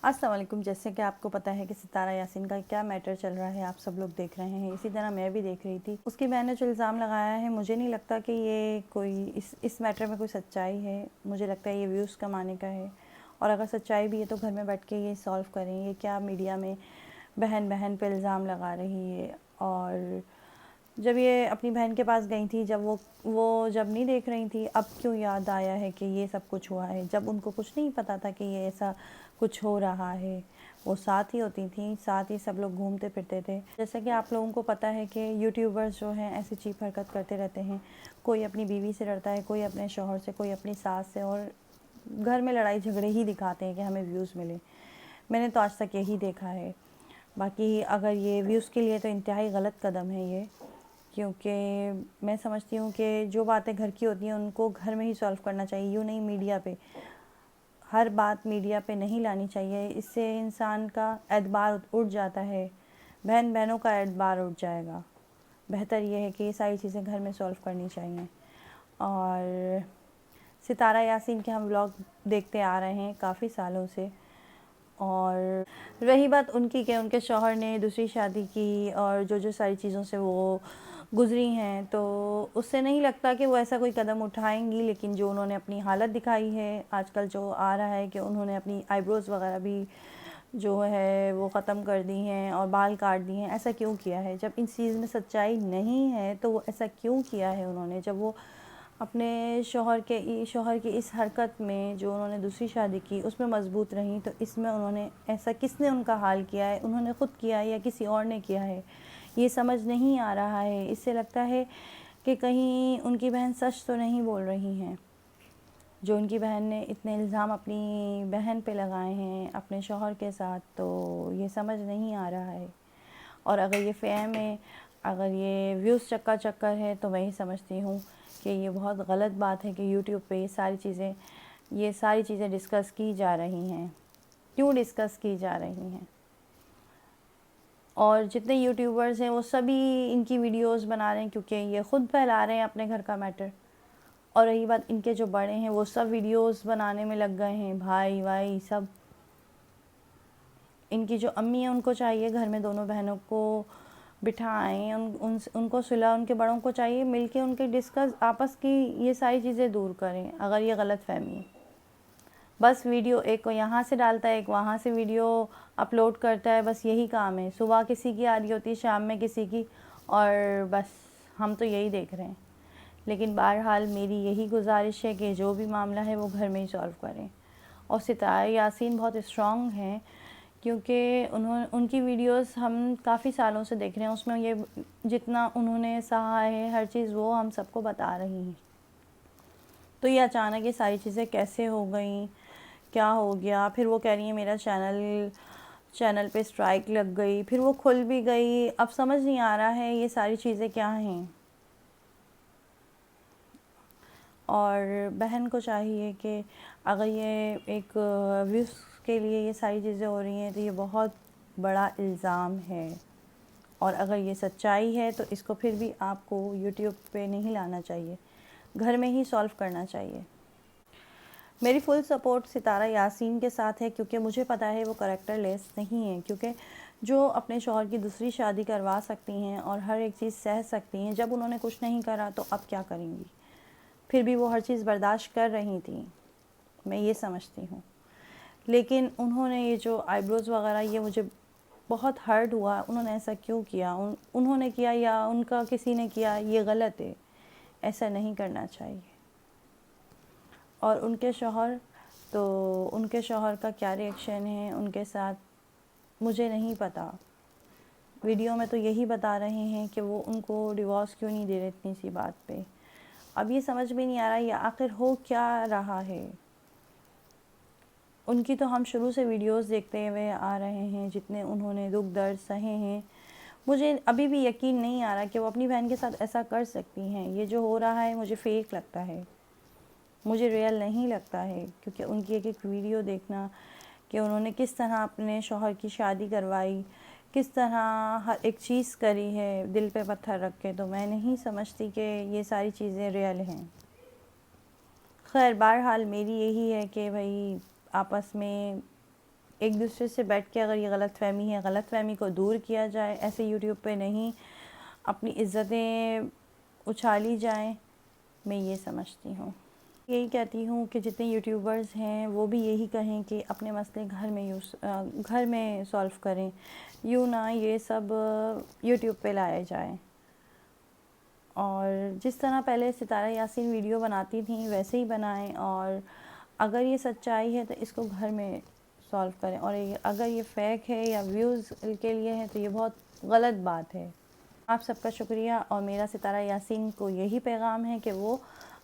السلام علیکم۔ جیسے کہ آپ کو پتہ ہے کہ ستارہ یاسین کا کیا میٹر چل رہا ہے، آپ سب لوگ دیکھ رہے ہیں، اسی طرح میں بھی دیکھ رہی تھی۔ اس کی بہن نے جو الزام لگایا ہے، مجھے نہیں لگتا کہ یہ کوئی اس میٹر میں کوئی سچائی ہے۔ مجھے لگتا ہے یہ ویوز کمانے کا ہے، اور اگر سچائی بھی ہے تو گھر میں بیٹھ کے یہ سالو کریں۔ یہ کیا میڈیا میں بہن پہ الزام لگا رہی ہے؟ اور جب یہ اپنی بہن کے پاس گئی تھی، جب وہ جب نہیں دیکھ رہی تھی، اب کیوں یاد آیا ہے کہ یہ سب کچھ ہوا ہے، جب ان کو کچھ نہیں پتہ تھا کہ یہ ایسا کچھ ہو رہا ہے؟ وہ ساتھ ہی ہوتی تھیں، ساتھ ہی سب لوگ گھومتے پھرتے تھے۔ جیسا کہ آپ لوگوں کو پتہ ہے کہ یوٹیوبرز جو ہیں ایسی چیپ حرکت کرتے رہتے ہیں، کوئی اپنی بیوی سے لڑتا ہے، کوئی اپنے شوہر سے، کوئی اپنی ساس سے، اور گھر میں لڑائی جھگڑے ہی دکھاتے ہیں کہ ہمیں ویوز ملے۔ میں نے تو آج تک یہی دیکھا ہے۔ باقی اگر یہ ویوز کے لیے تو انتہائی غلط قدم ہے یہ، کیونکہ میں سمجھتی ہوں کہ جو باتیں گھر کی ہوتی ہیں ان کو گھر میں ہی سالو کرنا چاہیے، یوں نہیں میڈیا پہ۔ ہر بات میڈیا پہ نہیں لانی چاہیے، اس سے انسان کا اعتبار اٹھ جاتا ہے، بہنوں کا اعتبار اٹھ جائے گا۔ بہتر یہ ہے کہ یہ ساری چیزیں گھر میں سالو کرنی چاہیے۔ اور ستارہ یاسین کے ہم ولاگ دیکھتے آ رہے ہیں کافی سالوں سے، اور رہی بات ان کی کہ ان کے شوہر نے دوسری شادی کی اور جو ساری چیزوں سے وہ گزری ہیں، تو اس سے نہیں لگتا کہ وہ ایسا کوئی قدم اٹھائیں گی، لیکن جو انہوں نے اپنی حالت دکھائی ہے آج کل جو آ رہا ہے کہ انہوں نے اپنی آئی بروز وغیرہ بھی جو ہے وہ ختم کر دی ہیں اور بال کاٹ دی ہیں۔ ایسا کیوں کیا ہے؟ جب ان چیز میں سچائی نہیں ہے تو وہ ایسا کیوں کیا ہے انہوں نے؟ جب وہ اپنے شوہر کی اس حرکت میں جو انہوں نے دوسری شادی کی اس میں مضبوط رہیں، تو اس میں انہوں نے ایسا کس نے ان کا حال کیا ہے؟ انہوں نے خود کیا ہے یا کسی اور نے کیا ہے؟ یہ سمجھ نہیں آ رہا ہے۔ اس سے لگتا ہے کہ کہیں ان کی بہن سچ تو نہیں بول رہی ہیں۔ جو ان کی بہن نے اتنے الزام اپنی بہن پہ لگائے ہیں اپنے شوہر کے ساتھ، تو یہ سمجھ نہیں آ رہا ہے۔ اور اگر یہ فیم ہے، اگر یہ ویوز چکر ہے، تو میں ہی سمجھتی ہوں کہ یہ بہت غلط بات ہے کہ یوٹیوب پہ یہ ساری چیزیں ڈسکس کی جا رہی ہیں۔ کیوں ڈسکس کی جا رہی ہیں؟ اور جتنے یوٹیوبرز ہیں وہ سبھی ان کی ویڈیوز بنا رہے ہیں کیونکہ یہ خود پھیلا رہے ہیں اپنے گھر کا میٹر۔ اور رہی بات ان کے جو بڑے ہیں، وہ سب ویڈیوز بنانے میں لگ گئے ہیں، بھائی سب۔ ان کی جو امی ہیں ان کو چاہیے گھر میں دونوں بہنوں کو بٹھائیں، ان کو صلح، ان کے بڑوں کو چاہیے مل کے ان کے ڈسکس آپس کی یہ ساری چیزیں دور کریں اگر یہ غلط فہمی ہے۔ بس ویڈیو ایک کو یہاں سے ڈالتا ہے، ایک وہاں سے ویڈیو اپلوڈ کرتا ہے، بس یہی کام ہے۔ صبح کسی کی آ رہی ہوتی ہے، شام میں کسی کی، اور بس ہم تو یہی دیکھ رہے ہیں۔ لیکن بہرحال میری یہی گزارش ہے کہ جو بھی معاملہ ہے وہ گھر میں ہی سالو کریں۔ اور ستارہ یاسین بہت اسٹرانگ ہیں، کیونکہ ان کی ویڈیوز ہم کافی سالوں سے دیکھ رہے ہیں، اس میں یہ جتنا انہوں نے سہا ہے ہر چیز وہ ہم سب کو بتا رہی ہیں۔ تو یہ اچانک یہ ساری چیزیں کیسے ہو گئیں، کیا ہو گیا؟ پھر وہ کہہ رہی ہیں میرا چینل پہ اسٹرائک لگ گئی، پھر وہ کھل بھی گئی۔ اب سمجھ نہیں آ رہا ہے یہ ساری چیزیں کیا ہیں۔ اور بہن کو چاہیے کہ اگر یہ ایک ویوز کے لیے یہ ساری چیزیں ہو رہی ہیں تو یہ بہت بڑا الزام ہے، اور اگر یہ سچائی ہے تو اس کو پھر بھی آپ کو یوٹیوب پہ نہیں لانا چاہیے، گھر میں ہی سالو کرنا چاہیے۔ میری فل سپورٹ ستارہ یاسین کے ساتھ ہے، کیونکہ مجھے پتہ ہے وہ کریکٹر لیس نہیں ہیں، کیونکہ جو اپنے شوہر کی دوسری شادی کروا سکتی ہیں اور ہر ایک چیز سہ سکتی ہیں، جب انہوں نے کچھ نہیں کرا تو اب کیا کریں گی؟ پھر بھی وہ ہر چیز برداشت کر رہی تھیں، میں یہ سمجھتی ہوں۔ لیکن انہوں نے یہ جو آئی بروز وغیرہ، یہ مجھے بہت ہرٹ ہوا۔ انہوں نے ایسا کیوں کیا؟ انہوں نے کیا یا ان کا کسی نے کیا؟ یہ غلط ہے، ایسا نہیں کرنا چاہیے۔ اور ان کے شوہر کا کیا ریئیکشن ہے ان کے ساتھ مجھے نہیں پتہ۔ ویڈیو میں تو یہی بتا رہے ہیں کہ وہ ان کو ڈیورس کیوں نہیں دے رہے اتنی سی بات پہ۔ اب یہ سمجھ میں نہیں آ رہا یہ آخر ہو کیا رہا ہے۔ ان کی تو ہم شروع سے ویڈیوز دیکھتے ہوئے آ رہے ہیں، جتنے انہوں نے دکھ درد سہے ہیں۔ مجھے ابھی بھی یقین نہیں آ رہا کہ وہ اپنی بہن کے ساتھ ایسا کر سکتی ہیں۔ یہ جو ہو رہا ہے مجھے فیک لگتا ہے، مجھے ریئل نہیں لگتا ہے، کیونکہ ان کی ایک ویڈیو دیکھنا کہ انہوں نے کس طرح اپنے شوہر کی شادی کروائی، کس طرح ہر ایک چیز کری ہے دل پہ پتھر رکھ کے، تو میں نہیں سمجھتی کہ یہ ساری چیزیں ریئل ہیں۔ خیر بہرحال میری یہی ہے کہ بھائی آپس میں ایک دوسرے سے بیٹھ کے اگر یہ غلط فہمی ہے، غلط فہمی کو دور کیا جائے، ایسے یوٹیوب پہ نہیں اپنی عزتیں اچھالی جائیں، میں یہ سمجھتی ہوں۔ یہی کہتی ہوں کہ جتنے یوٹیوبرز ہیں وہ بھی یہی کہیں کہ اپنے مسئلے گھر میں سولف کریں، یوں نہ یہ سب یوٹیوب پہ لائے جائیں۔ اور جس طرح پہلے ستارہ یاسین ویڈیو بناتی تھیں ویسے ہی بنائیں، اور اگر یہ سچائی ہے تو اس کو گھر میں سولو کریں، اور اگر یہ فیک ہے یا ویوز کے لیے ہے تو یہ بہت غلط بات ہے۔ آپ سب کا شکریہ، اور میرا ستارہ یاسین کو یہی پیغام ہے کہ وہ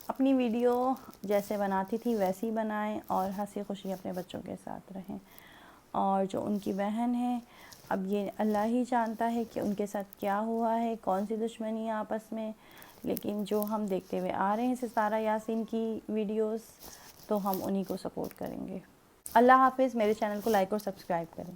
اپنی ویڈیو جیسے بناتی تھی ویسی بنائیں اور ہنسی خوشی اپنے بچوں کے ساتھ رہیں۔ اور جو ان کی بہن ہے، اب یہ اللہ ہی جانتا ہے کہ ان کے ساتھ کیا ہوا ہے، کون سی دشمنی آپس میں، لیکن جو ہم دیکھتے ہوئے آ رہے ہیں ستارہ یاسین کی ویڈیوز، تو ہم انہی کو سپورٹ کریں گے۔ اللہ حافظ۔ میرے چینل کو لائک اور سبسکرائب کریں۔